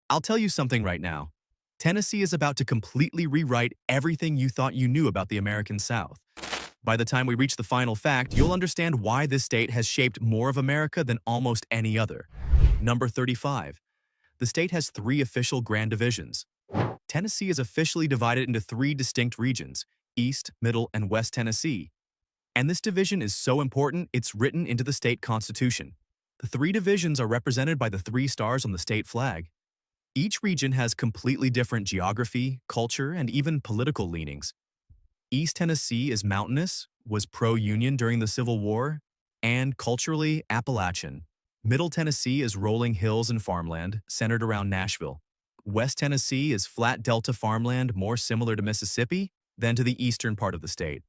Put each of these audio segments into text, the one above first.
I'll tell you something right now. Tennessee is about to completely rewrite everything you thought you knew about the American South. By the time we reach the final fact, you'll understand why this state has shaped more of America than almost any other. Number 35. The state has three official grand divisions. Tennessee is officially divided into three distinct regions: East, Middle, and West Tennessee. And this division is so important, it's written into the state constitution. The three divisions are represented by the three stars on the state flag. Each region has completely different geography, culture, and even political leanings. East Tennessee is mountainous, was pro-Union during the Civil War, and culturally Appalachian. Middle Tennessee is rolling hills and farmland, centered around Nashville. West Tennessee is flat delta farmland more similar to Mississippi than to the eastern part of the state.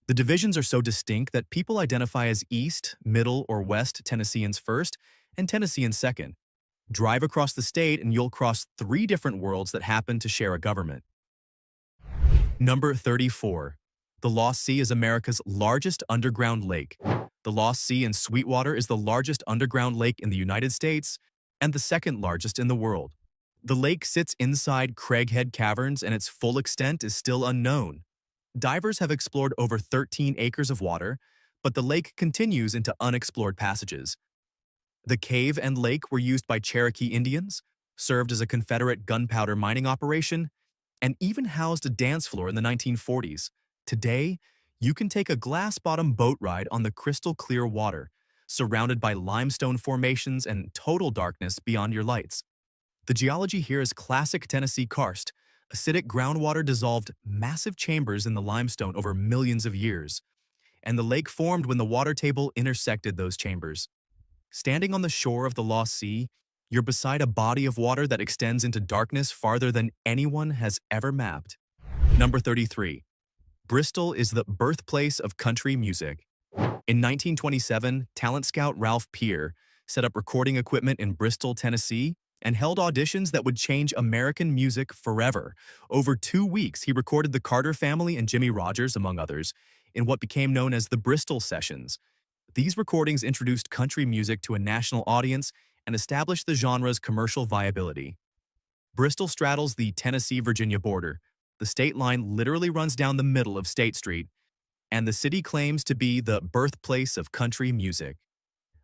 The divisions are so distinct that people identify as East, Middle, or West Tennesseans first, and Tennesseans second. Drive across the state and you'll cross three different worlds that happen to share a government. Number 34. The Lost Sea is America's largest underground lake. The Lost Sea in Sweetwater is the largest underground lake in the United States and the second largest in the world. The lake sits inside Craighead Caverns and its full extent is still unknown. Divers have explored over 13 acres of water, but the lake continues into unexplored passages. The cave and lake were used by Cherokee Indians, served as a Confederate gunpowder mining operation, and even housed a dance floor in the 1940s. Today, you can take a glass-bottom boat ride on the crystal-clear water, surrounded by limestone formations and total darkness beyond your lights. The geology here is classic Tennessee karst. Acidic groundwater dissolved massive chambers in the limestone over millions of years, and the lake formed when the water table intersected those chambers. Standing on the shore of the Lost Sea, you're beside a body of water that extends into darkness farther than anyone has ever mapped. Number 33. Bristol is the birthplace of country music. In 1927, talent scout Ralph Peer set up recording equipment in Bristol, Tennessee, and held auditions that would change American music forever. Over 2 weeks, he recorded the Carter Family and Jimmie Rodgers, among others, in what became known as the Bristol Sessions. These recordings introduced country music to a national audience and established the genre's commercial viability. Bristol straddles the Tennessee-Virginia border. The state line literally runs down the middle of State Street, and the city claims to be the birthplace of country music.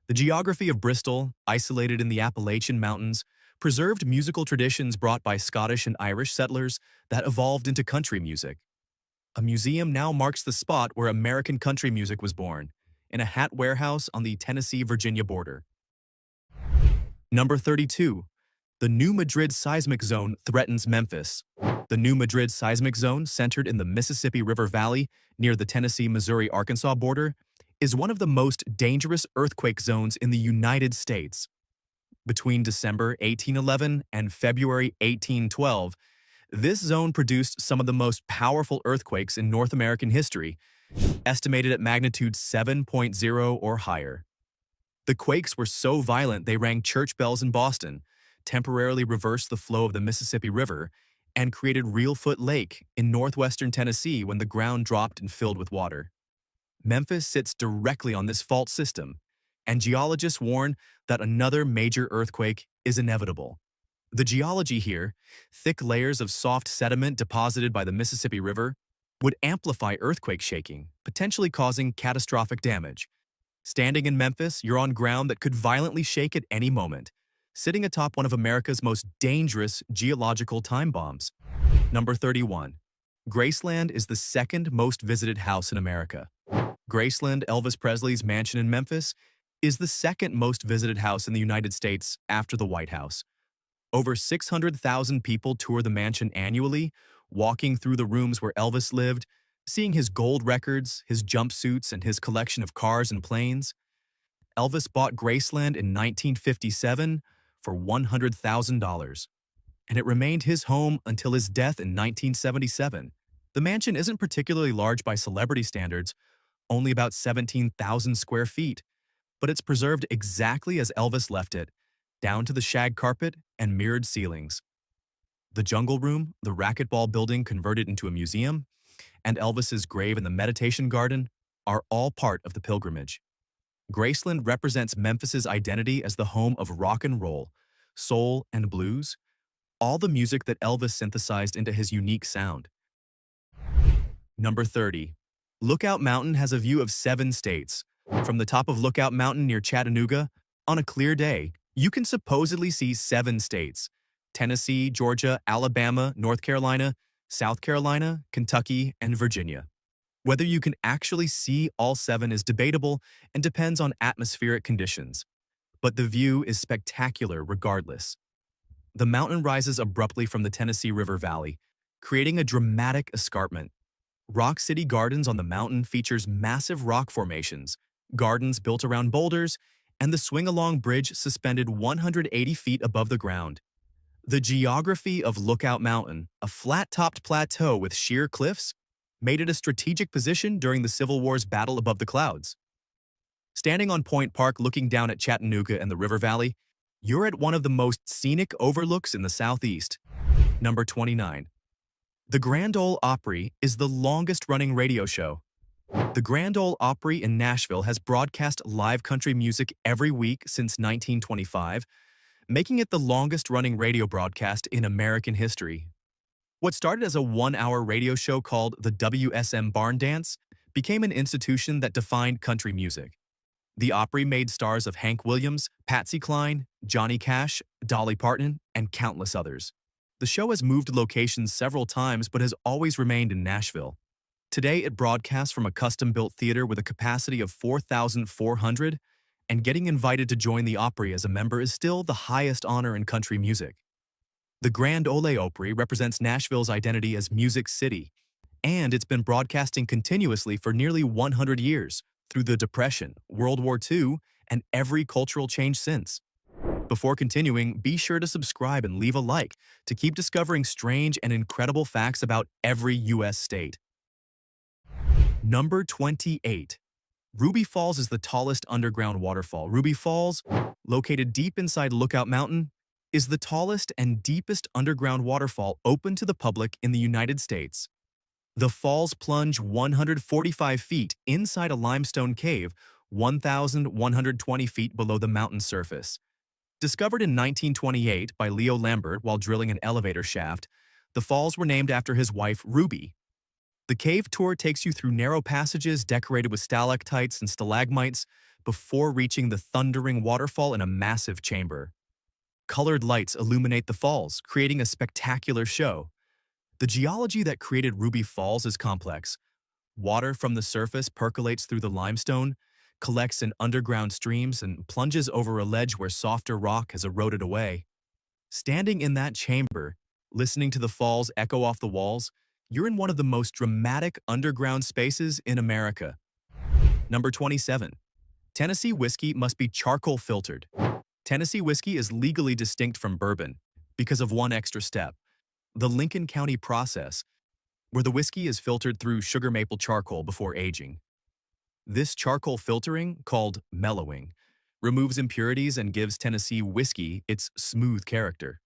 The geography of Bristol, isolated in the Appalachian Mountains, preserved musical traditions brought by Scottish and Irish settlers that evolved into country music. A museum now marks the spot where American country music was born, in a hat warehouse on the Tennessee-Virginia border. Number 32. The New Madrid seismic zone threatens Memphis. The New Madrid seismic zone, centered in the Mississippi River Valley near the Tennessee-Missouri-Arkansas border, is one of the most dangerous earthquake zones in the United States. Between December 1811 and February 1812, this zone produced some of the most powerful earthquakes in North American history, estimated at magnitude 7.0 or higher. The quakes were so violent they rang church bells in Boston, temporarily reversed the flow of the Mississippi River, and created Reelfoot Lake in northwestern Tennessee when the ground dropped and filled with water. Memphis sits directly on this fault system, and geologists warn that another major earthquake is inevitable. The geology here, thick layers of soft sediment deposited by the Mississippi River, would amplify earthquake shaking, potentially causing catastrophic damage. Standing in Memphis, you're on ground that could violently shake at any moment, sitting atop one of America's most dangerous geological time bombs. Number 31. Graceland is the second most visited house in America. Graceland, Elvis Presley's mansion in Memphis, is the second most visited house in the United States after the White House. Over 600,000 people tour the mansion annually, walking through the rooms where Elvis lived, seeing his gold records, his jumpsuits, and his collection of cars and planes. Elvis bought Graceland in 1957 for $100,000, and it remained his home until his death in 1977. The mansion isn't particularly large by celebrity standards, only about 17,000 square feet, but it's preserved exactly as Elvis left it, down to the shag carpet and mirrored ceilings. The Jungle Room, the racquetball building converted into a museum, and Elvis's grave in the meditation garden are all part of the pilgrimage. Graceland represents Memphis's identity as the home of rock and roll, soul, and blues, all the music that Elvis synthesized into his unique sound. Number 30. Lookout Mountain has a view of 7 states. From the top of Lookout Mountain near Chattanooga, on a clear day, you can supposedly see 7 states: Tennessee, Georgia, Alabama, North Carolina, South Carolina, Kentucky, and Virginia. Whether you can actually see all 7 is debatable and depends on atmospheric conditions, but the view is spectacular regardless. The mountain rises abruptly from the Tennessee River Valley, creating a dramatic escarpment. Rock City Gardens on the mountain features massive rock formations, gardens built around boulders, and the swing-along bridge suspended 180 feet above the ground. The geography of Lookout Mountain, a flat-topped plateau with sheer cliffs, made it a strategic position during the Civil War's battle above the clouds. Standing on Point Park looking down at Chattanooga and the River Valley, you're at one of the most scenic overlooks in the Southeast. Number 29. The Grand Ole Opry is the longest-running radio show. The Grand Ole Opry in Nashville has broadcast live country music every week since 1925, making it the longest-running radio broadcast in American history. What started as a one-hour radio show called the WSM Barn Dance became an institution that defined country music. The Opry made stars of Hank Williams, Patsy Cline, Johnny Cash, Dolly Parton, and countless others. The show has moved locations several times but has always remained in Nashville. Today, it broadcasts from a custom-built theater with a capacity of 4,400, and getting invited to join the Opry as a member is still the highest honor in country music. The Grand Ole Opry represents Nashville's identity as Music City, and it's been broadcasting continuously for nearly 100 years, through the Depression, World War II, and every cultural change since. Before continuing, be sure to subscribe and leave a like to keep discovering strange and incredible facts about every U.S. state. Number 28. Ruby Falls is the tallest underground waterfall. Ruby Falls, located deep inside Lookout Mountain, is the tallest and deepest underground waterfall open to the public in the United States. The falls plunge 145 feet inside a limestone cave, 1,120 feet below the mountain's surface. Discovered in 1928 by Leo Lambert while drilling an elevator shaft, the falls were named after his wife, Ruby. The cave tour takes you through narrow passages decorated with stalactites and stalagmites before reaching the thundering waterfall in a massive chamber. Colored lights illuminate the falls, creating a spectacular show. The geology that created Ruby Falls is complex. Water from the surface percolates through the limestone, collects in underground streams, and plunges over a ledge where softer rock has eroded away. Standing in that chamber, listening to the falls echo off the walls, you're in one of the most dramatic underground spaces in America. Number 27. Tennessee whiskey must be charcoal filtered. Tennessee whiskey is legally distinct from bourbon because of one extra step: the Lincoln County process, where the whiskey is filtered through sugar maple charcoal before aging. This charcoal filtering, called mellowing, removes impurities and gives Tennessee whiskey its smooth character.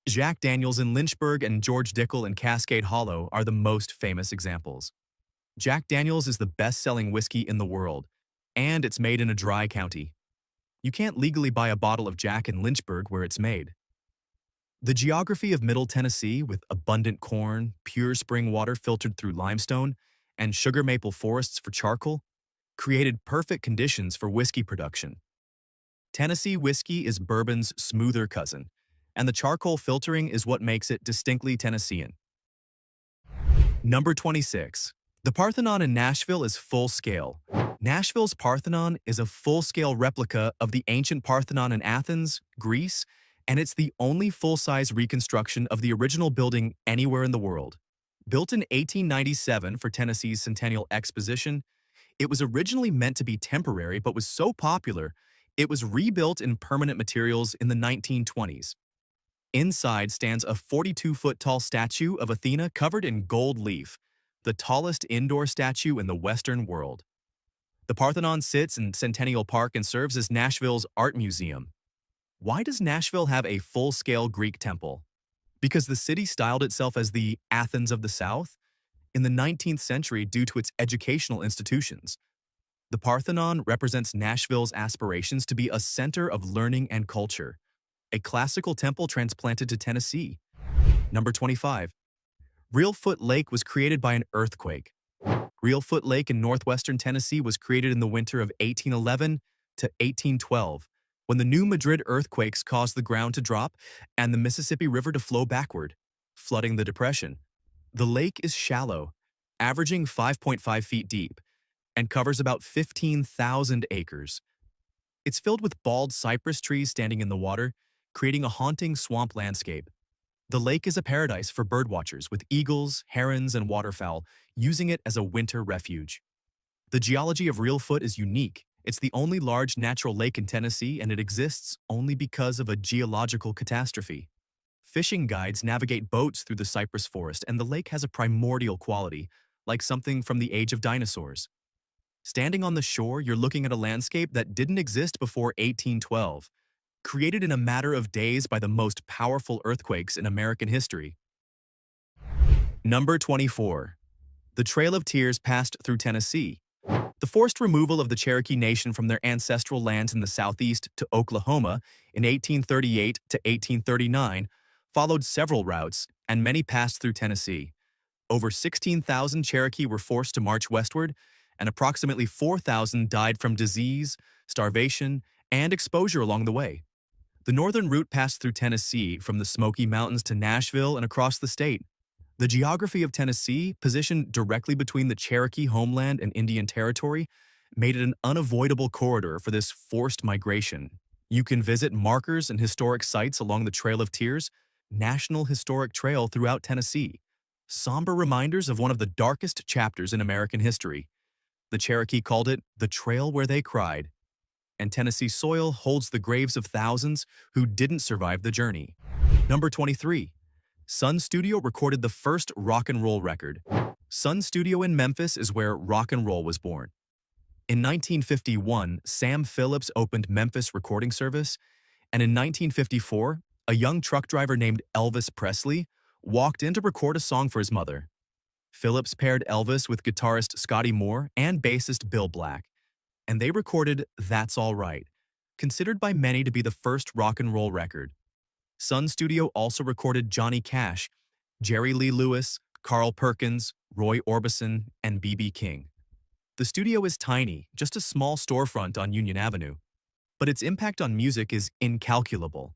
Jack Daniel's in Lynchburg and George Dickel in Cascade Hollow are the most famous examples. Jack Daniel's is the best-selling whiskey in the world, and it's made in a dry county. You can't legally buy a bottle of Jack in Lynchburg where it's made. The geography of Middle Tennessee, with abundant corn, pure spring water filtered through limestone, and sugar maple forests for charcoal, created perfect conditions for whiskey production. Tennessee whiskey is bourbon's smoother cousin, and the charcoal filtering is what makes it distinctly Tennessean. Number 26. The Parthenon in Nashville is full-scale. Nashville's Parthenon is a full-scale replica of the ancient Parthenon in Athens, Greece, and it's the only full-size reconstruction of the original building anywhere in the world. Built in 1897 for Tennessee's Centennial Exposition, it was originally meant to be temporary but was so popular, it was rebuilt in permanent materials in the 1920s. Inside stands a 42-foot-tall statue of Athena covered in gold leaf, the tallest indoor statue in the Western world. The Parthenon sits in Centennial Park and serves as Nashville's art museum. Why does Nashville have a full-scale Greek temple? Because the city styled itself as the Athens of the South in the 19th century due to its educational institutions. The Parthenon represents Nashville's aspirations to be a center of learning and culture. a classical temple transplanted to Tennessee. Number 25. Reelfoot Lake was created by an earthquake. Reelfoot Lake in northwestern Tennessee was created in the winter of 1811 to 1812, when the New Madrid earthquakes caused the ground to drop and the Mississippi River to flow backward, flooding the depression. The lake is shallow, averaging 5.5 feet deep, and covers about 15,000 acres. It's filled with bald cypress trees standing in the water, creating a haunting swamp landscape. The lake is a paradise for birdwatchers, with eagles, herons, and waterfowl using it as a winter refuge. The geology of Reelfoot is unique. It's the only large natural lake in Tennessee, and it exists only because of a geological catastrophe. Fishing guides navigate boats through the cypress forest, and the lake has a primordial quality, like something from the age of dinosaurs. Standing on the shore, you're looking at a landscape that didn't exist before 1812, created in a matter of days by the most powerful earthquakes in American history. Number 24. The Trail of Tears passed through Tennessee. The forced removal of the Cherokee Nation from their ancestral lands in the southeast to Oklahoma in 1838 to 1839 followed several routes, and many passed through Tennessee. Over 16,000 Cherokee were forced to march westward, and approximately 4,000 died from disease, starvation, and exposure along the way. The northern route passed through Tennessee from the Smoky Mountains to Nashville and across the state. The geography of Tennessee, positioned directly between the Cherokee homeland and Indian Territory, made it an unavoidable corridor for this forced migration. You can visit markers and historic sites along the Trail of Tears, National Historic Trail throughout Tennessee, somber reminders of one of the darkest chapters in American history. The Cherokee called it the Trail Where They Cried, and Tennessee soil holds the graves of thousands who didn't survive the journey. Number 23. Sun Studio recorded the first rock and roll record. Sun Studio in Memphis is where rock and roll was born. In 1951, Sam Phillips opened Memphis Recording Service, and in 1954, a young truck driver named Elvis Presley walked in to record a song for his mother. Phillips paired Elvis with guitarist Scotty Moore and bassist Bill Black, and they recorded That's All Right, considered by many to be the first rock and roll record. Sun Studio also recorded Johnny Cash, Jerry Lee Lewis, Carl Perkins, Roy Orbison, and B.B. King. The studio is tiny, just a small storefront on Union Avenue, but its impact on music is incalculable.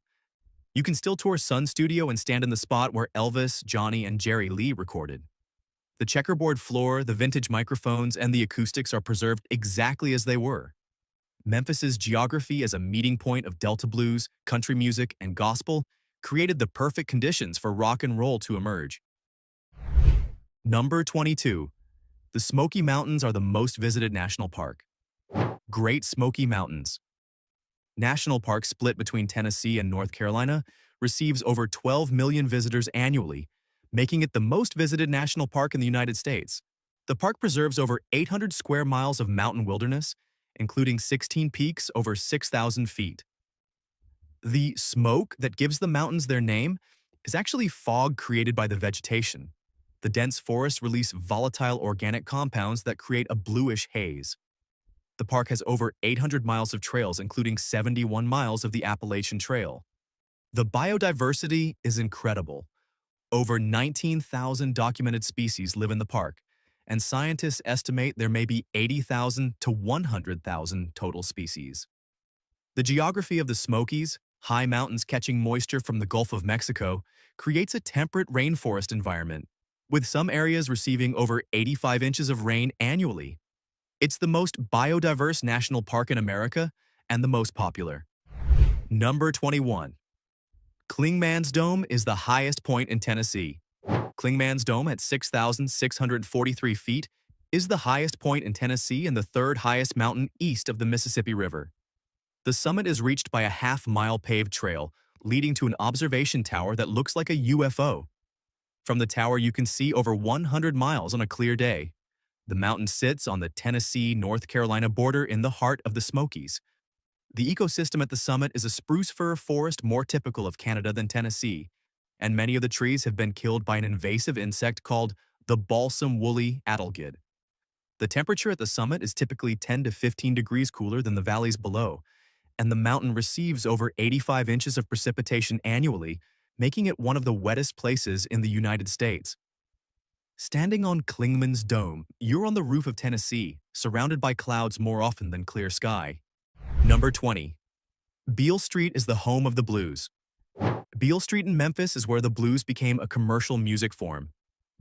You can still tour Sun Studio and stand in the spot where Elvis, Johnny, and Jerry Lee recorded. The checkerboard floor, the vintage microphones, and the acoustics are preserved exactly as they were. Memphis's geography as a meeting point of Delta blues, country music, and gospel created the perfect conditions for rock and roll to emerge. Number 22. The Smoky Mountains are the most visited national park. Great Smoky Mountains National Park, split between Tennessee and North Carolina, receives over 12 million visitors annually, making it the most visited national park in the United States. The park preserves over 800 square miles of mountain wilderness, including 16 peaks over 6,000 feet. The smoke that gives the mountains their name is actually fog created by the vegetation. The dense forests release volatile organic compounds that create a bluish haze. The park has over 800 miles of trails, including 71 miles of the Appalachian Trail. The biodiversity is incredible. Over 19,000 documented species live in the park, and scientists estimate there may be 80,000 to 100,000 total species. The geography of the Smokies, high mountains catching moisture from the Gulf of Mexico, creates a temperate rainforest environment, with some areas receiving over 85 inches of rain annually. It's the most biodiverse national park in America and the most popular. Number 21. Clingmans Dome is the highest point in Tennessee. Clingmans Dome at 6,643 feet is the highest point in Tennessee and the third highest mountain east of the Mississippi River. The summit is reached by a half-mile paved trail, leading to an observation tower that looks like a UFO. From the tower, you can see over 100 miles on a clear day. The mountain sits on the Tennessee-North Carolina border in the heart of the Smokies. The ecosystem at the summit is a spruce fir forest more typical of Canada than Tennessee, and many of the trees have been killed by an invasive insect called the balsam woolly adelgid. The temperature at the summit is typically 10 to 15 degrees cooler than the valleys below, and the mountain receives over 85 inches of precipitation annually, making it one of the wettest places in the United States. Standing on Klingman's Dome, you're on the roof of Tennessee, surrounded by clouds more often than clear sky. Number 20. Beale Street is the home of the blues. Beale Street in Memphis is where the blues became a commercial music form.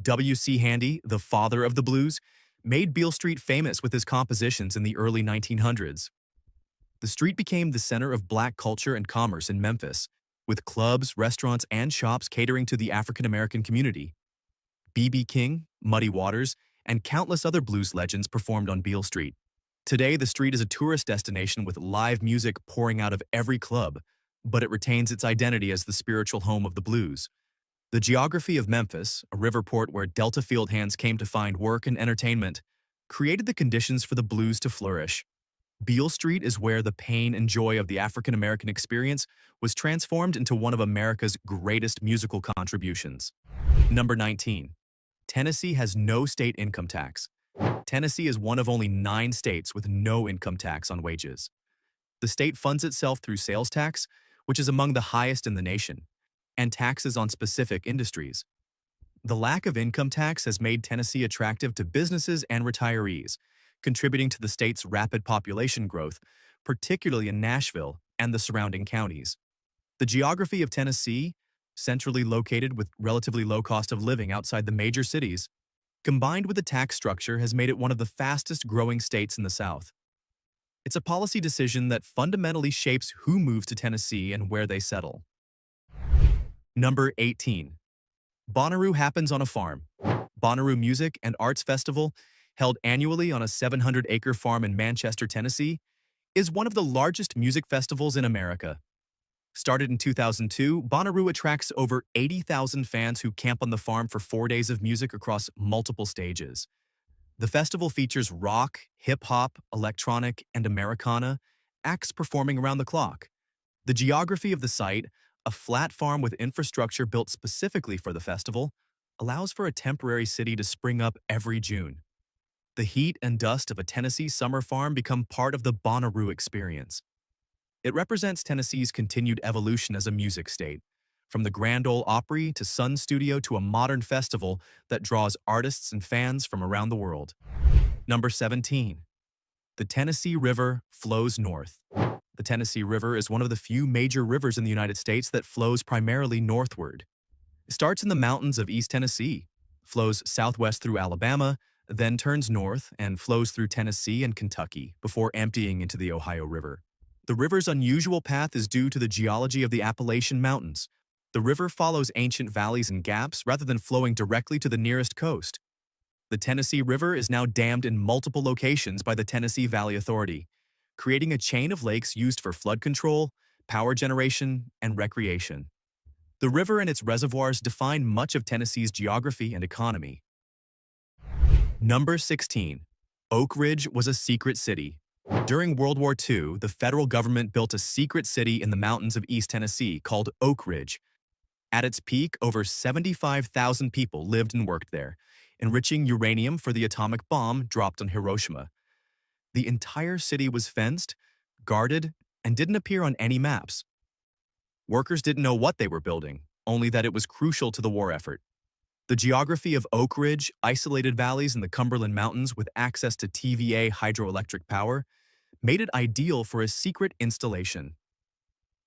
W.C. Handy, the father of the blues, made Beale Street famous with his compositions in the early 1900s. The street became the center of black culture and commerce in Memphis, with clubs, restaurants, and shops catering to the African-American community. B.B. King, Muddy Waters, and countless other blues legends performed on Beale Street. Today, the street is a tourist destination with live music pouring out of every club, but it retains its identity as the spiritual home of the blues. The geography of Memphis, a river port where Delta field hands came to find work and entertainment, created the conditions for the blues to flourish. Beale Street is where the pain and joy of the African-American experience was transformed into one of America's greatest musical contributions. Number 19. Tennessee has no state income tax. Tennessee is one of only 9 states with no income tax on wages. The state funds itself through sales tax, which is among the highest in the nation, and taxes on specific industries. The lack of income tax has made Tennessee attractive to businesses and retirees, contributing to the state's rapid population growth, particularly in Nashville and the surrounding counties. The geography of Tennessee, centrally located with relatively low cost of living outside the major cities, combined with the tax structure, has made it one of the fastest growing states in the South. It's a policy decision that fundamentally shapes who moves to Tennessee and where they settle. Number 18. Bonnaroo happens on a farm. Bonnaroo Music and Arts Festival, held annually on a 700-acre farm in Manchester, Tennessee, is one of the largest music festivals in America. Started in 2002, Bonnaroo attracts over 80,000 fans who camp on the farm for 4 days of music across multiple stages. The festival features rock, hip-hop, electronic, and Americana, acts performing around the clock. The geography of the site, a flat farm with infrastructure built specifically for the festival, allows for a temporary city to spring up every June. The heat and dust of a Tennessee summer farm become part of the Bonnaroo experience. It represents Tennessee's continued evolution as a music state, from the Grand Ole Opry to Sun Studio to a modern festival that draws artists and fans from around the world. Number 17. The Tennessee River flows north. The Tennessee River is one of the few major rivers in the United States that flows primarily northward. It starts in the mountains of East Tennessee, flows southwest through Alabama, then turns north and flows through Tennessee and Kentucky before emptying into the Ohio River. The river's unusual path is due to the geology of the Appalachian Mountains. The river follows ancient valleys and gaps rather than flowing directly to the nearest coast. The Tennessee River is now dammed in multiple locations by the Tennessee Valley Authority, creating a chain of lakes used for flood control, power generation, and recreation. The river and its reservoirs define much of Tennessee's geography and economy. Number 16. Oak Ridge was a secret city. During World War II, the federal government built a secret city in the mountains of East Tennessee called Oak Ridge. At its peak, over 75,000 people lived and worked there, enriching uranium for the atomic bomb dropped on Hiroshima. The entire city was fenced, guarded, and didn't appear on any maps. Workers didn't know what they were building, only that it was crucial to the war effort. The geography of Oak Ridge, isolated valleys in the Cumberland Mountains with access to TVA hydroelectric power, made it ideal for a secret installation.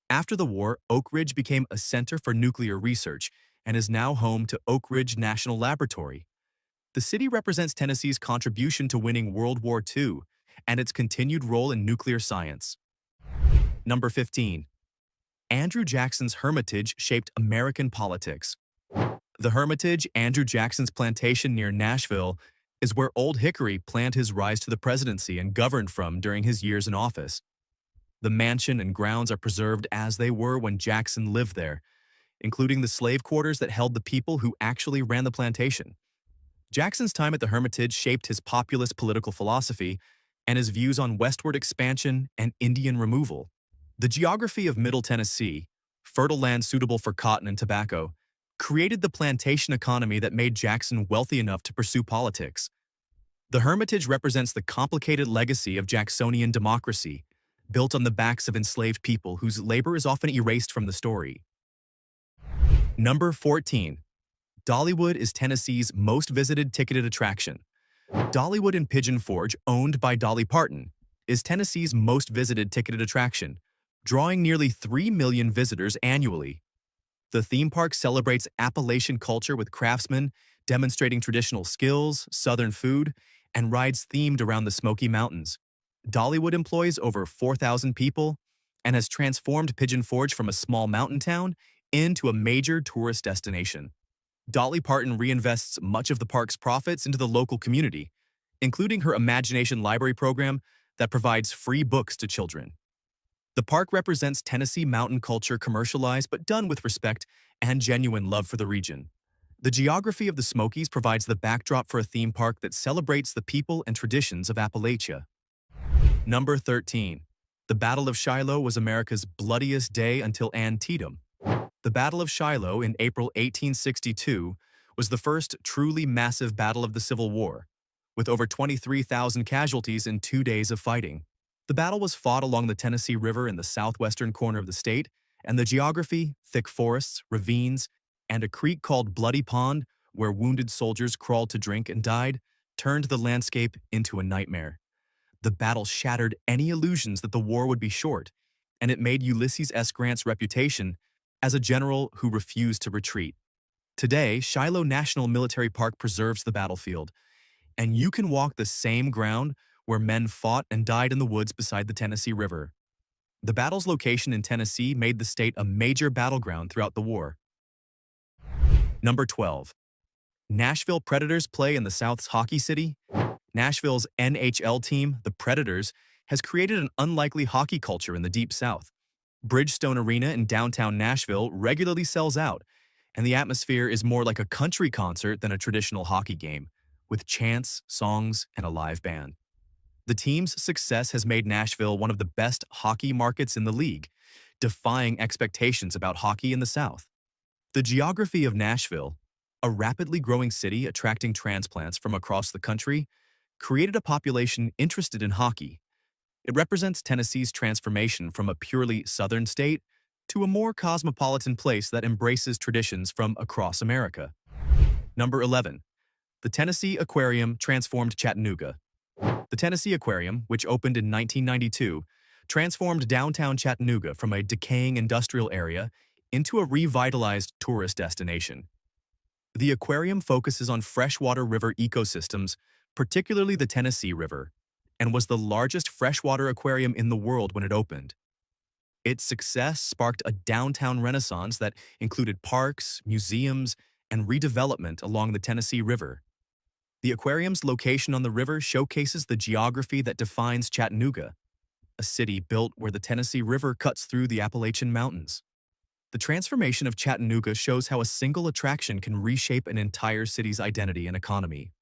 After the war, Oak Ridge became a center for nuclear research and is now home to Oak Ridge National Laboratory. The city represents Tennessee's contribution to winning World War II and its continued role in nuclear science. Number 15. Andrew Jackson's Hermitage shaped American politics. The Hermitage, Andrew Jackson's plantation near Nashville, is where Old Hickory planned his rise to the presidency and governed from during his years in office. The mansion and grounds are preserved as they were when Jackson lived there, including the slave quarters that held the people who actually ran the plantation. Jackson's time at the Hermitage shaped his populist political philosophy and his views on westward expansion and Indian removal. The geography of Middle Tennessee, fertile land suitable for cotton and tobacco, created the plantation economy that made Jackson wealthy enough to pursue politics. The Hermitage represents the complicated legacy of Jacksonian democracy, built on the backs of enslaved people whose labor is often erased from the story. Number 14. Dollywood is Tennessee's most visited ticketed attraction. Dollywood in Pigeon Forge, owned by Dolly Parton, is Tennessee's most visited ticketed attraction, drawing nearly 3 million visitors annually. The theme park celebrates Appalachian culture with craftsmen demonstrating traditional skills, Southern food, and rides themed around the Smoky Mountains. Dollywood employs over 4,000 people and has transformed Pigeon Forge from a small mountain town into a major tourist destination. Dolly Parton reinvests much of the park's profits into the local community, including her Imagination Library program that provides free books to children. The park represents Tennessee mountain culture commercialized but done with respect and genuine love for the region. The geography of the Smokies provides the backdrop for a theme park that celebrates the people and traditions of Appalachia. Number 13. The Battle of Shiloh was America's bloodiest day until Antietam. The Battle of Shiloh in April 1862 was the first truly massive battle of the Civil War, with over 23,000 casualties in 2 days of fighting. The battle was fought along the Tennessee River in the southwestern corner of the state, and the geography, thick forests, ravines, and a creek called Bloody Pond, where wounded soldiers crawled to drink and died, turned the landscape into a nightmare. The battle shattered any illusions that the war would be short, and it made Ulysses S. Grant's reputation as a general who refused to retreat. Today, Shiloh National Military Park preserves the battlefield, and you can walk the same ground where men fought and died in the woods beside the Tennessee River. The battle's location in Tennessee made the state a major battleground throughout the war. Number 12. Nashville Predators play in the South's Hockey City. Nashville's NHL team, the Predators, has created an unlikely hockey culture in the Deep South. Bridgestone Arena in downtown Nashville regularly sells out, and the atmosphere is more like a country concert than a traditional hockey game, with chants, songs, and a live band. The team's success has made Nashville one of the best hockey markets in the league, defying expectations about hockey in the South. The geography of Nashville, a rapidly growing city attracting transplants from across the country, created a population interested in hockey. It represents Tennessee's transformation from a purely Southern state to a more cosmopolitan place that embraces traditions from across America. Number 11. The Tennessee Aquarium transformed Chattanooga. The Tennessee Aquarium, which opened in 1992, transformed downtown Chattanooga from a decaying industrial area into a revitalized tourist destination. The aquarium focuses on freshwater river ecosystems, particularly the Tennessee River, and was the largest freshwater aquarium in the world when it opened. Its success sparked a downtown renaissance that included parks, museums, and redevelopment along the Tennessee River. The aquarium's location on the river showcases the geography that defines Chattanooga, a city built where the Tennessee River cuts through the Appalachian Mountains. The transformation of Chattanooga shows how a single attraction can reshape an entire city's identity and economy.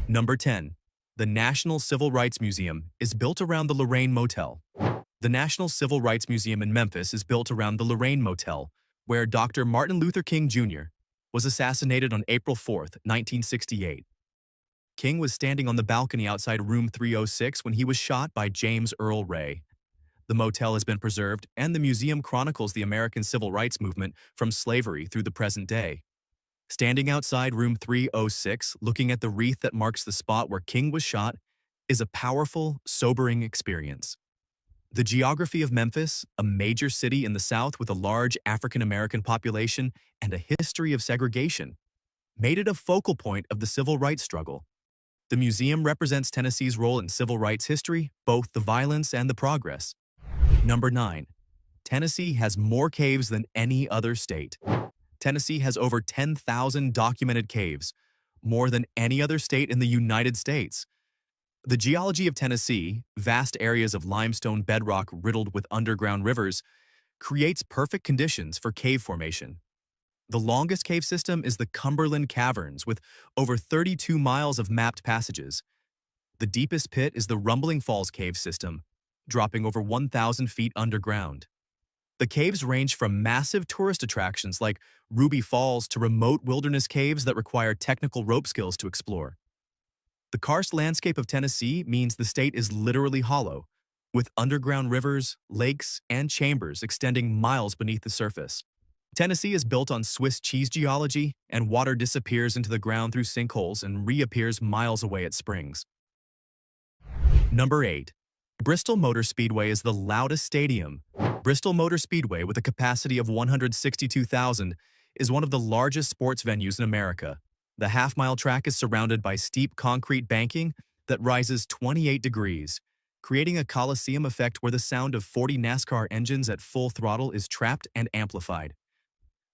Number 10. The National Civil Rights Museum is built around the Lorraine Motel. The National Civil Rights Museum in Memphis is built around the Lorraine Motel, where Dr. Martin Luther King Jr. was assassinated on April 4, 1968. King was standing on the balcony outside room 306 when he was shot by James Earl Ray. The motel has been preserved, and the museum chronicles the American civil rights movement from slavery through the present day. Standing outside room 306, looking at the wreath that marks the spot where King was shot, is a powerful, sobering experience. The geography of Memphis, a major city in the South with a large African-American population and a history of segregation, made it a focal point of the civil rights struggle. The museum represents Tennessee's role in civil rights history, both the violence and the progress. Number 9. Tennessee has more caves than any other state. Tennessee has over 10,000 documented caves, more than any other state in the United States. The geology of Tennessee, vast areas of limestone bedrock riddled with underground rivers, creates perfect conditions for cave formation. The longest cave system is the Cumberland Caverns, with over 32 miles of mapped passages. The deepest pit is the Rumbling Falls Cave system, dropping over 1,000 feet underground. The caves range from massive tourist attractions like Ruby Falls to remote wilderness caves that require technical rope skills to explore. The karst landscape of Tennessee means the state is literally hollow, with underground rivers, lakes, and chambers extending miles beneath the surface. Tennessee is built on Swiss cheese geology, and water disappears into the ground through sinkholes and reappears miles away at springs. Number 8. Bristol Motor Speedway is the loudest stadium. Bristol Motor Speedway, with a capacity of 162,000, is one of the largest sports venues in America. The half-mile track is surrounded by steep concrete banking that rises 28 degrees, creating a coliseum effect where the sound of 40 NASCAR engines at full throttle is trapped and amplified.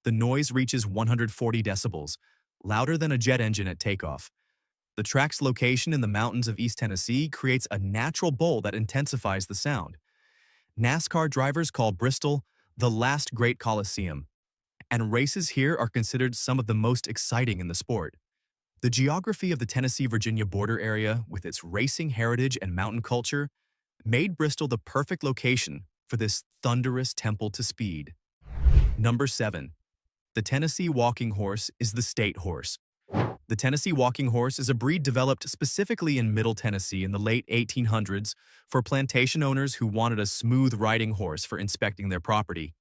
The noise reaches 140 decibels, louder than a jet engine at takeoff. The track's location in the mountains of East Tennessee creates a natural bowl that intensifies the sound. NASCAR drivers call Bristol the last great coliseum, and races here are considered some of the most exciting in the sport. The geography of the Tennessee-Virginia border area, with its racing heritage and mountain culture, made Bristol the perfect location for this thunderous temple to speed. Number 7. The Tennessee Walking Horse is the state horse. The Tennessee Walking Horse is a breed developed specifically in Middle Tennessee in the late 1800s for plantation owners who wanted a smooth riding horse for inspecting their property.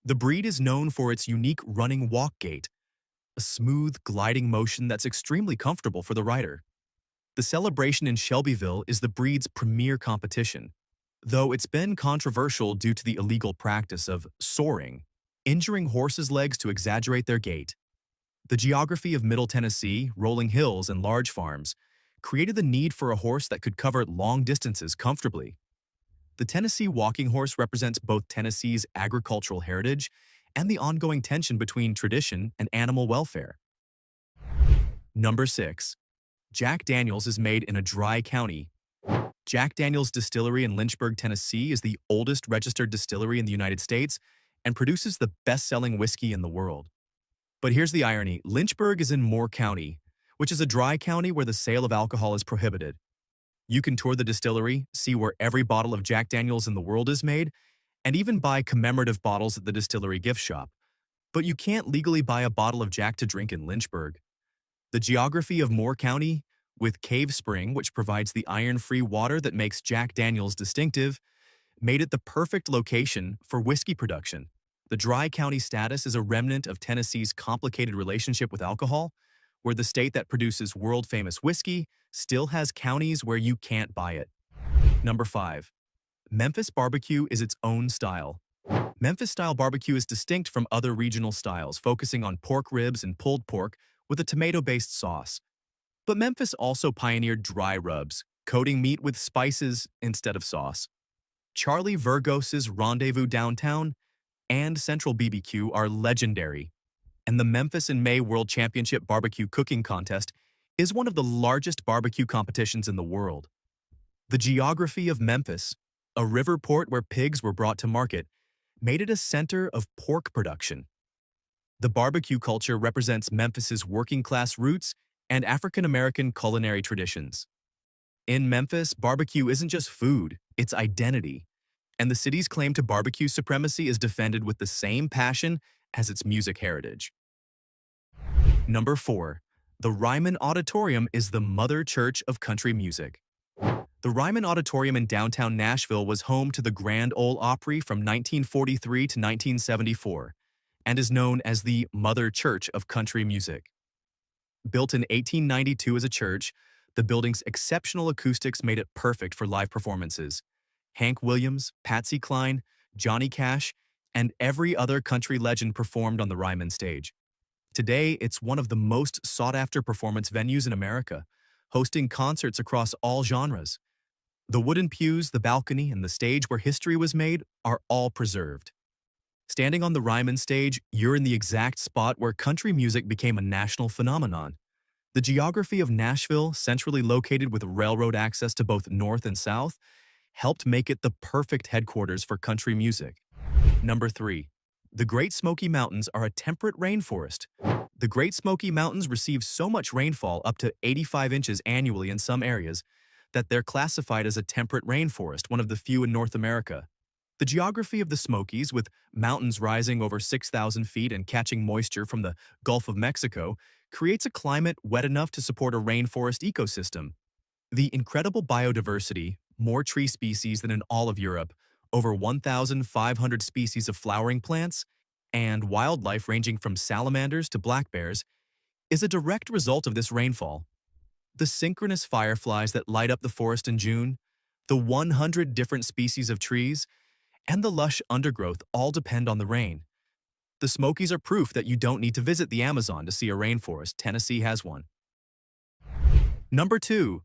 The breed is known for its unique running walk gait, a smooth, gliding motion that's extremely comfortable for the rider. The celebration in Shelbyville is the breed's premier competition, though it's been controversial due to the illegal practice of soaring, injuring horses' legs to exaggerate their gait. The geography of Middle Tennessee, rolling hills, and large farms created the need for a horse that could cover long distances comfortably. The Tennessee Walking Horse represents both Tennessee's agricultural heritage and the ongoing tension between tradition and animal welfare. Number 6. Jack Daniel's is made in a dry county. Jack Daniel's Distillery in Lynchburg, Tennessee is the oldest registered distillery in the United States and produces the best-selling whiskey in the world. But here's the irony. Lynchburg is in Moore County, which is a dry county where the sale of alcohol is prohibited. You can tour the distillery, see where every bottle of Jack Daniel's in the world is made, and even buy commemorative bottles at the distillery gift shop. But you can't legally buy a bottle of Jack to drink in Lynchburg. The geography of Moore County, with Cave Spring, which provides the iron-free water that makes Jack Daniel's distinctive, made it the perfect location for whiskey production. The dry county status is a remnant of Tennessee's complicated relationship with alcohol, where the state that produces world-famous whiskey still has counties where you can't buy it. Number 5. Memphis barbecue is its own style. Memphis-style barbecue is distinct from other regional styles, focusing on pork ribs and pulled pork with a tomato-based sauce. But Memphis also pioneered dry rubs, coating meat with spices instead of sauce. Charlie Vergos's Rendezvous Downtown and Central BBQ are legendary, and the Memphis in May World Championship Barbecue Cooking Contest is one of the largest barbecue competitions in the world. The geography of Memphis, a river port where pigs were brought to market, made it a center of pork production. The barbecue culture represents Memphis's working-class roots and African-American culinary traditions. In Memphis, barbecue isn't just food, it's identity. And the city's claim to barbecue supremacy is defended with the same passion as its music heritage. Number 4. The Ryman Auditorium is the mother church of country music. The Ryman Auditorium in downtown Nashville was home to the Grand Ole Opry from 1943 to 1974 and is known as the mother church of country music. Built in 1892 as a church, the building's exceptional acoustics made it perfect for live performances. Hank Williams, Patsy Cline, Johnny Cash, and every other country legend performed on the Ryman stage. Today, it's one of the most sought-after performance venues in America, hosting concerts across all genres. The wooden pews, the balcony, and the stage where history was made are all preserved. Standing on the Ryman stage, you're in the exact spot where country music became a national phenomenon. The geography of Nashville, centrally located with railroad access to both north and south, helped make it the perfect headquarters for country music. Number 3. The Great Smoky Mountains are a temperate rainforest. The Great Smoky Mountains receive so much rainfall, up to 85 inches annually in some areas, that they're classified as a temperate rainforest, one of the few in North America. The geography of the Smokies, with mountains rising over 6,000 feet and catching moisture from the Gulf of Mexico, creates a climate wet enough to support a rainforest ecosystem. The incredible biodiversity, more tree species than in all of Europe, over 1,500 species of flowering plants, and wildlife ranging from salamanders to black bears, is a direct result of this rainfall. The synchronous fireflies that light up the forest in June, the 100 different species of trees, and the lush undergrowth all depend on the rain. The Smokies are proof that you don't need to visit the Amazon to see a rainforest. Tennessee has one. Number 2.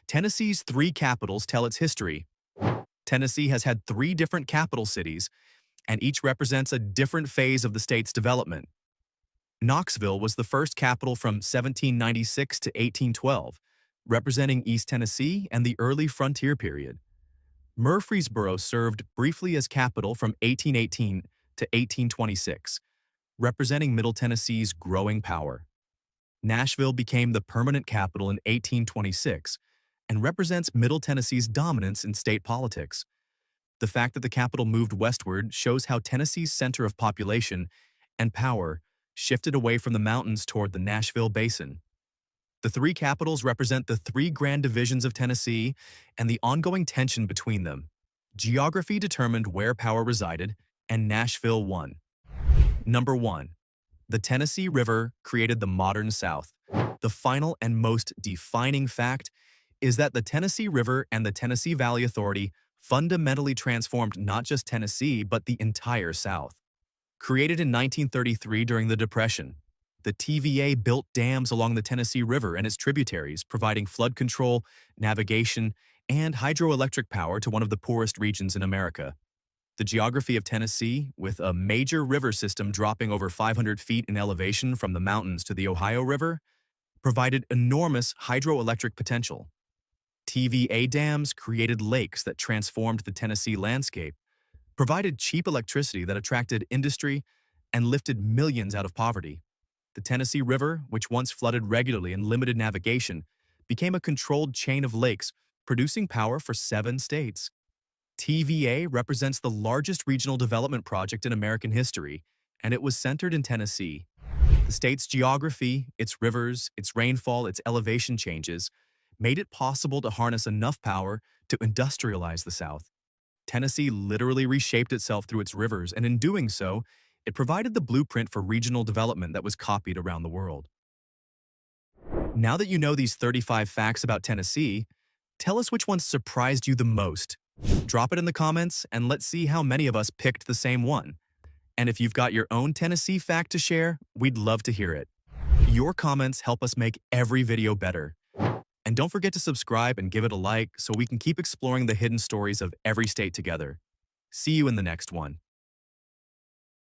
Tennessee's 3 capitals tell its history. Tennessee has had 3 different capital cities, and each represents a different phase of the state's development. Knoxville was the first capital from 1796 to 1812, representing East Tennessee and the early frontier period. Murfreesboro served briefly as capital from 1818 to 1826, representing Middle Tennessee's growing power. Nashville became the permanent capital in 1826 and represents Middle Tennessee's dominance in state politics. The fact that the capital moved westward shows how Tennessee's center of population and power shifted away from the mountains toward the Nashville Basin. The 3 capitals represent the 3 grand divisions of Tennessee and the ongoing tension between them. Geography determined where power resided, and Nashville won. Number 1. The Tennessee River created the modern South. The final and most defining fact is that the Tennessee River and the Tennessee Valley Authority fundamentally transformed not just Tennessee, but the entire South. Created in 1933 during the Depression, the TVA built dams along the Tennessee River and its tributaries, providing flood control, navigation, and hydroelectric power to one of the poorest regions in America. The geography of Tennessee, with a major river system dropping over 500 feet in elevation from the mountains to the Ohio River, provided enormous hydroelectric potential. TVA dams created lakes that transformed the Tennessee landscape, provided cheap electricity that attracted industry, and lifted millions out of poverty. The Tennessee River, which once flooded regularly and limited navigation, became a controlled chain of lakes, producing power for 7 states. TVA represents the largest regional development project in American history, and it was centered in Tennessee. The state's geography, its rivers, its rainfall, its elevation changes, made it possible to harness enough power to industrialize the South. Tennessee literally reshaped itself through its rivers, and in doing so, it provided the blueprint for regional development that was copied around the world. Now that you know these 35 facts about Tennessee, tell us which ones surprised you the most. Drop it in the comments, and let's see how many of us picked the same one. And if you've got your own Tennessee fact to share, we'd love to hear it. Your comments help us make every video better. And don't forget to subscribe and give it a like so we can keep exploring the hidden stories of every state together. See you in the next one.